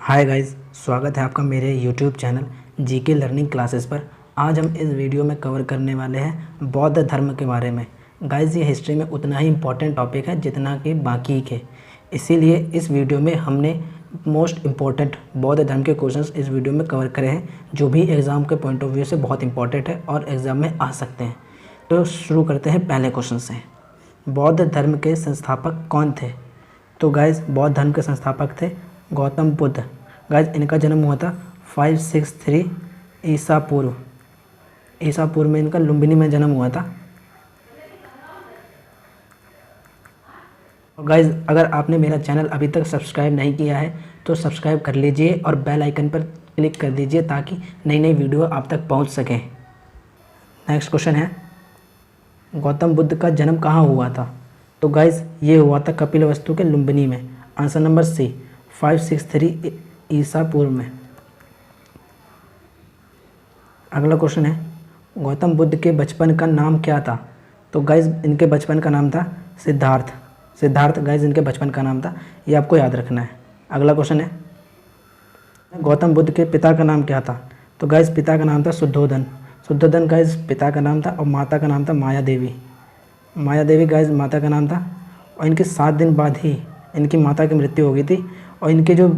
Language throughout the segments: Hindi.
हाय गाइस, स्वागत है आपका मेरे YouTube channel GK learning classes पर। आज हम इस वीडियो में कवर करने वाले हैं बौद्ध धर्म के बारे में। गाइस, ये हिस्ट्री में उतना ही इम्पोर्टेंट टॉपिक है जितना कि बाकी के, इसीलिए इस वीडियो में हमने मोस्ट इम्पोर्टेंट बौद्ध धर्म के क्वेश्चंस इस वीडियो में कवर करे हैं, जो भी एग्ज़ाम के पॉइंट ऑफ व्यू से बहुत इंपॉर्टेंट है और एग्ज़ाम में आ सकते हैं। तो शुरू करते हैं पहले क्वेश्चन से। बौद्ध धर्म के संस्थापक कौन थे? तो गाइस, बौद्ध धर्म के संस्थापक थे गौतम बुद्ध। गाइस, इनका जन्म हुआ था 563 ईसा पूर्व में इनका लुम्बिनी में जन्म हुआ था। गाइस, अगर आपने मेरा चैनल अभी तक सब्सक्राइब नहीं किया है तो सब्सक्राइब कर लीजिए और बेल आइकन पर क्लिक कर दीजिए ताकि नई नई वीडियो आप तक पहुंच सके। नेक्स्ट क्वेश्चन है, गौतम बुद्ध का जन्म कहाँ हुआ था? तो गाइस, ये हुआ था कपिलवस्तु के लुम्बिनी में। आंसर नंबर सी, 563 ईसा पूर्व में। अगला क्वेश्चन है, गौतम बुद्ध के बचपन का नाम क्या था? तो गाइस, इनके बचपन का नाम था सिद्धार्थ। गाइस, इनके बचपन का नाम था, ये आपको याद रखना है। अगला क्वेश्चन है, गौतम बुद्ध के पिता का नाम क्या था? तो गाइस, पिता का नाम था शुद्धोधन गाइस पिता का नाम था, और माता का नाम था माया देवी गाइस माता का नाम था। और इनके 7 दिन बाद ही इनकी माता की मृत्यु हो गई थी। और इनके जो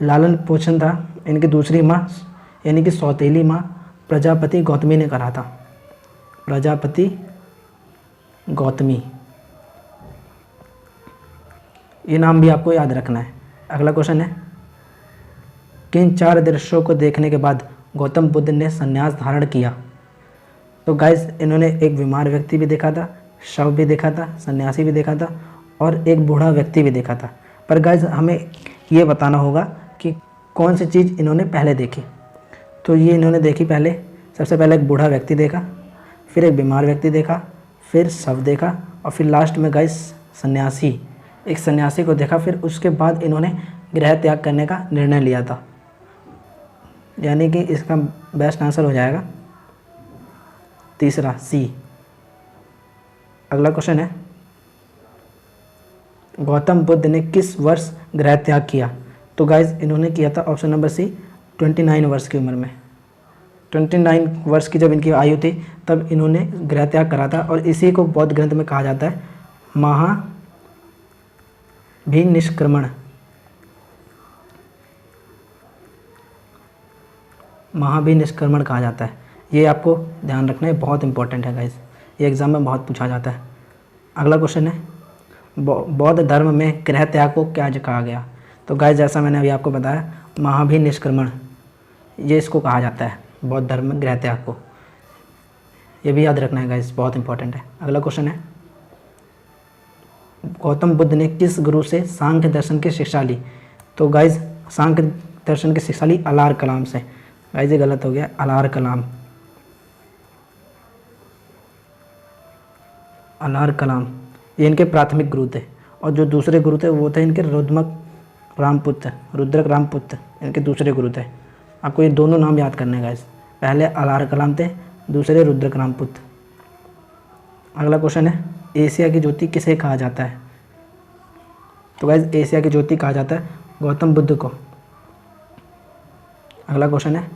लालन पोषण था इनकी दूसरी माँ यानी कि सौतेली माँ प्रजापति गौतमी ने करा था। प्रजापति गौतमी, ये नाम भी आपको याद रखना है। अगला क्वेश्चन है, किन 4 दृश्यों को देखने के बाद गौतम बुद्ध ने संन्यास धारण किया? तो गाइस, इन्होंने एक बीमार व्यक्ति भी देखा था, शव भी देखा था, सन्यासी भी देखा था और एक बूढ़ा व्यक्ति भी देखा था। पर गाइस, हमें ये बताना होगा कि कौन सी चीज़ इन्होंने पहले देखी। तो ये इन्होंने देखी सबसे पहले एक बूढ़ा व्यक्ति देखा, फिर एक बीमार व्यक्ति देखा, फिर शव देखा और फिर लास्ट में गाइस एक सन्यासी को देखा। फिर उसके बाद इन्होंने गृह त्याग करने का निर्णय लिया था, यानी कि इसका बेस्ट आंसर हो जाएगा तीसरा, सी। अगला क्वेश्चन है, गौतम बुद्ध ने किस वर्ष गृह त्याग किया? तो गाइज, इन्होंने किया था ऑप्शन नंबर सी, 29 वर्ष की उम्र में। 29 वर्ष की जब इनकी आयु थी तब इन्होंने गृह त्याग करा था। और इसी को बौद्ध ग्रंथ में कहा जाता है महाभिनिष्क्रमण कहा जाता है। ये आपको ध्यान रखना है, बहुत इंपॉर्टेंट है गाइज, ये एग्जाम में बहुत पूछा जाता है। अगला क्वेश्चन है, बौद्ध धर्म में गृह त्याग को क्या कहा गया? तो गाइस, जैसा मैंने अभी आपको बताया, महाभिनिष्क्रमण, ये इसको कहा जाता है बौद्ध धर्म में गृह त्याग को। ये भी याद रखना है गाइस, बहुत इंपॉर्टेंट है। अगला क्वेश्चन है, गौतम बुद्ध ने किस गुरु से सांख्य दर्शन की शिक्षा ली? तो गाइस, सांख्य दर्शन की शिक्षा ली अलार कलाम से। गाइस, ये गलत हो गया, अलार कलाम ये इनके प्राथमिक गुरु थे। और जो दूसरे गुरु थे वो थे इनके रुद्रक रामपुत्र, इनके दूसरे गुरु थे। आपको ये दोनों नाम याद करने हैं गाइस, पहले अलार कलाम थे, दूसरे रुद्रक रामपुत्र। अगला क्वेश्चन है, एशिया की ज्योति किसे कहा जाता है? तो गाइस, एशिया की ज्योति कहा जाता है गौतम बुद्ध को। अगला क्वेश्चन है,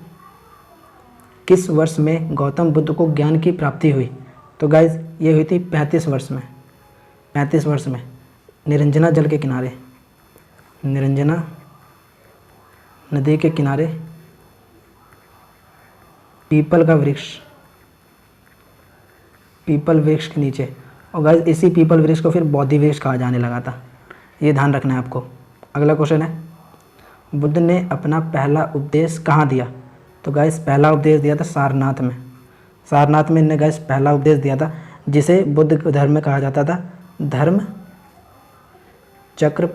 किस वर्ष में गौतम बुद्ध को ज्ञान की प्राप्ति हुई? तो गाइस, ये हुई थी 35 वर्ष में निरंजना जल के किनारे, निरंजना नदी के किनारे पीपल वृक्ष के नीचे। और गाइस, इसी पीपल वृक्ष को फिर बोधि वृक्ष कहा जाने लगा था, ये ध्यान रखना है आपको। अगला क्वेश्चन है, बुद्ध ने अपना पहला उपदेश कहाँ दिया? तो गाइस, पहला उपदेश दिया था सारनाथ में इन्होंने गाइस पहला उपदेश दिया था, जिसे बुद्ध धर्म में कहा जाता था धर्म चक्र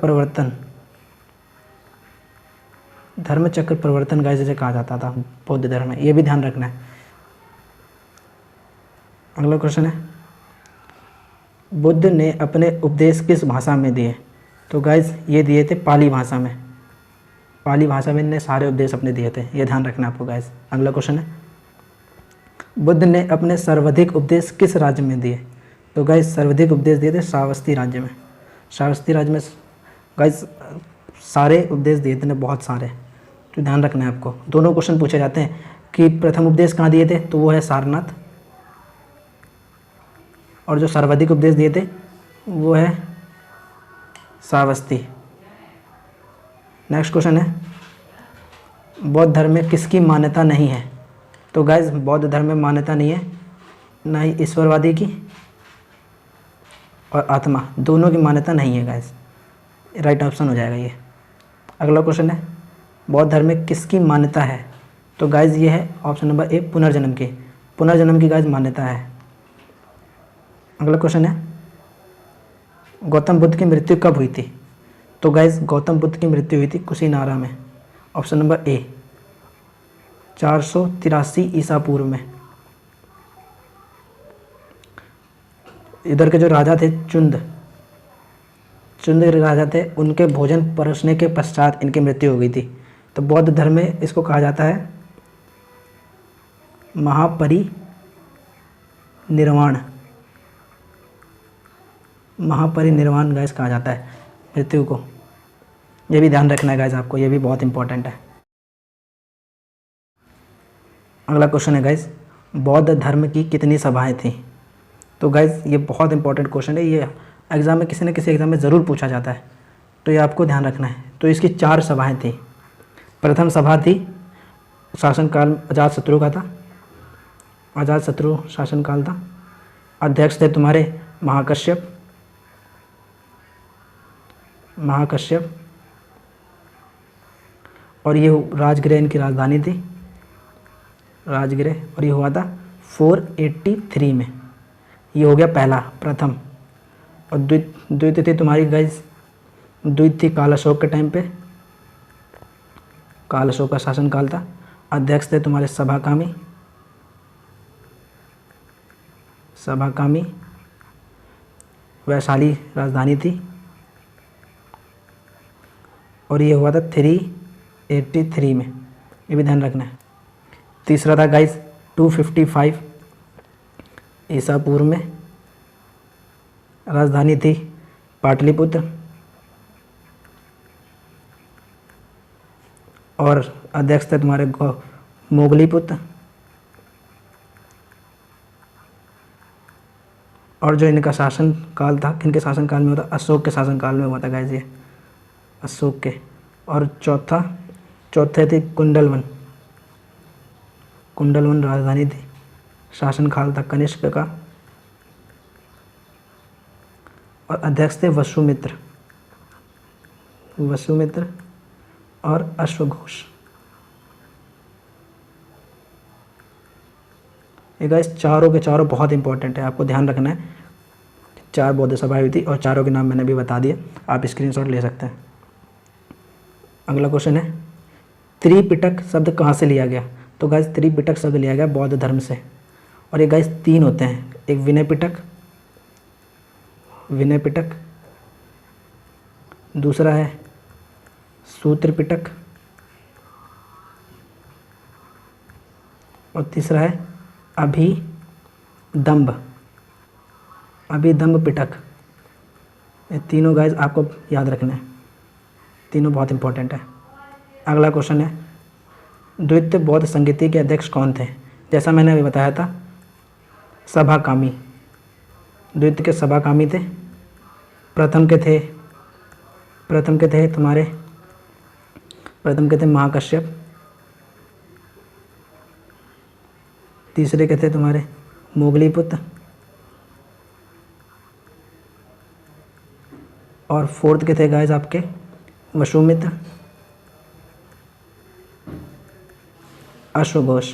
प्रवर्तन गाइस इसे कहा जाता था बौद्ध धर्म में, ये भी ध्यान रखना है। अगला क्वेश्चन है, बुद्ध ने अपने उपदेश किस भाषा में दिए? तो गाइस, ये दिए थे पाली भाषा में इन्होंने सारे उपदेश अपने दिए थे, ये ध्यान रखना है आपको गाइस। अगला क्वेश्चन है, बुद्ध ने अपने सर्वाधिक उपदेश किस राज्य में दिए? तो गाइस, सर्वाधिक उपदेश दिए थे श्रावस्ती राज्य में गाइस सारे उपदेश दिए थे, बहुत सारे। तो ध्यान रखना है आपको, दोनों क्वेश्चन पूछे जाते हैं कि प्रथम उपदेश कहाँ दिए थे, तो वो है सारनाथ, और जो सर्वाधिक उपदेश दिए थे वो है श्रावस्ती। नेक्स्ट क्वेश्चन है, बौद्ध धर्म में किसकी मान्यता नहीं है? तो गाइज बौद्ध धर्म में मान्यता नहीं है, ना ही ईश्वरवादी की और आत्मा, दोनों की मान्यता नहीं है गाइज, राइट ऑप्शन हो जाएगा ये। अगला क्वेश्चन है, बौद्ध धर्म में किसकी मान्यता है? तो गाइज ये है ऑप्शन नंबर ए, पुनर्जन्म की, पुनर्जन्म की गाइज मान्यता है। अगला क्वेश्चन है, गौतम बुद्ध की मृत्यु कब हुई थी? तो गाइज गौतम बुद्ध की मृत्यु हुई थी कुशीनारा में, ऑप्शन नंबर ए, 483 ईसा पूर्व में। इधर के जो राजा थे चुंद राजा थे, उनके भोजन परोसने के पश्चात इनकी मृत्यु हो गई थी। तो बौद्ध धर्म में इसको कहा जाता है महापरिनिर्वाण गाइस कहा जाता है मृत्यु को। ये भी ध्यान रखना है गाइस आपको, ये भी बहुत इंपॉर्टेंट है। अगला क्वेश्चन है गाइस, बौद्ध धर्म की कितनी सभाएं थी? तो गाइस ये बहुत इंपॉर्टेंट क्वेश्चन है, ये एग्ज़ाम में किसी न किसी एग्ज़ाम में ज़रूर पूछा जाता है, तो ये आपको ध्यान रखना है। तो इसकी 4 सभाएं थी। प्रथम सभा थी शासनकाल अजातशत्रु का था, अजातशत्रु शासनकाल था। अध्यक्ष थे तुम्हारे महाकश्यप, और ये राजगृह इनकी राजधानी थी, राजगृह, और ये हुआ था 483 में। ये हो गया पहला, प्रथम। और द्वितीय थी तुम्हारी गाइस, द्वितीय थी काल अशोक के टाइम पे, काल अशोक का शासनकाल था। अध्यक्ष थे तुम्हारे सभाकामी, वैशाली राजधानी थी, और ये हुआ था 383 में, ये भी ध्यान रखना है। तीसरा था गाइस 255 ईसा पूर्व में, राजधानी थी पाटलिपुत्र, और अध्यक्ष थे तुम्हारे मोगलीपुत्र, और जो इनका शासन काल था, किनके शासन काल में होता? अशोक के शासन काल में हुआ था गाइस, ये अशोक के। और चौथे थे कुंडलवन राजधानी थी, शासन काल था कनिष्क का, और अध्यक्ष थे वसुमित्र और अश्वघोष। ये गाइस चारों के चारों बहुत इंपॉर्टेंट है, आपको ध्यान रखना है। 4 बौद्ध सभाएं हुई थी और चारों के नाम मैंने भी बता दिए, आप स्क्रीनशॉट ले सकते हैं। अगला क्वेश्चन है, त्रिपिटक शब्द कहाँ से लिया गया? तो गाइस त्रिपिटक शब्द लिया गया बौद्ध धर्म से, और ये गाइस 3 होते हैं, एक विनय पिटक, दूसरा है सूत्र पिटक, और तीसरा है अभिदंभ पिटक। ये तीनों गाइस आपको याद रखना है, तीनों बहुत इंपॉर्टेंट है। अगला क्वेश्चन है, द्वितीय बौद्ध संगीति के अध्यक्ष कौन थे? जैसा मैंने अभी बताया था, सभाकामी, द्वितीय के सभाकामी थे। प्रथम के थे महाकश्यप, तीसरे के थे तुम्हारे मोगलीपुत्र, और फोर्थ के थे गाइस आपके वसुमित्र, अश्वघोष।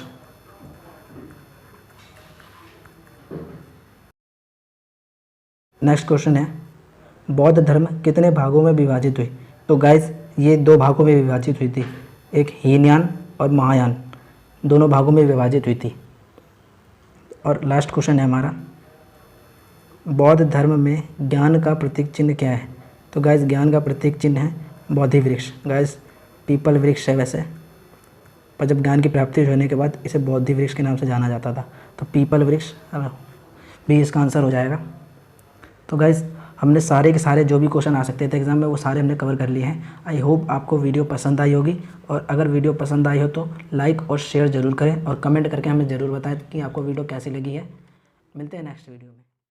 नेक्स्ट क्वेश्चन है, बौद्ध धर्म कितने भागों में विभाजित हुई? तो गाइस ये 2 भागों में विभाजित हुई थी, एक हीनयान और महायान, दोनों भागों में विभाजित हुई थी। और लास्ट क्वेश्चन है हमारा, बौद्ध धर्म में ज्ञान का प्रतीक चिन्ह क्या है? तो गाइस ज्ञान का प्रतीक चिन्ह है बोधि वृक्ष। गाइस पीपल वृक्ष है वैसे, पर जब ज्ञान की प्राप्ति होने के बाद इसे बोधि वृक्ष के नाम से जाना जाता था, तो पीपल वृक्ष भी इसका आंसर हो जाएगा। तो गाइस हमने सारे के सारे जो भी क्वेश्चन आ सकते थे एग्ज़ाम में वो सारे हमने कवर कर लिए हैं। आई होप आपको वीडियो पसंद आई होगी, और अगर वीडियो पसंद आई हो तो लाइक और शेयर ज़रूर करें और कमेंट करके हमें ज़रूर बताएं कि आपको वीडियो कैसी लगी है। मिलते हैं नेक्स्ट वीडियो में।